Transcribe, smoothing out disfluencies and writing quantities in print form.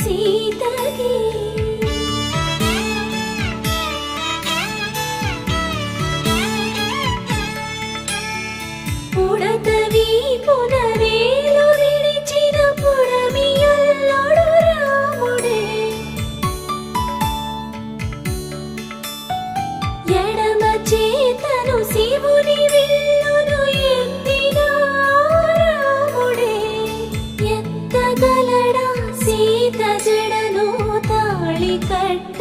ಸೀತೆಗೆ పుడతవి పునరేలు విడిచిన పుడమియల్లొడు రాముడే ఎడమ చేతను శివుని విల్లును ఎత్తిన రాముడే ఎత్తగలడా సీత జడను తాళి కట్టి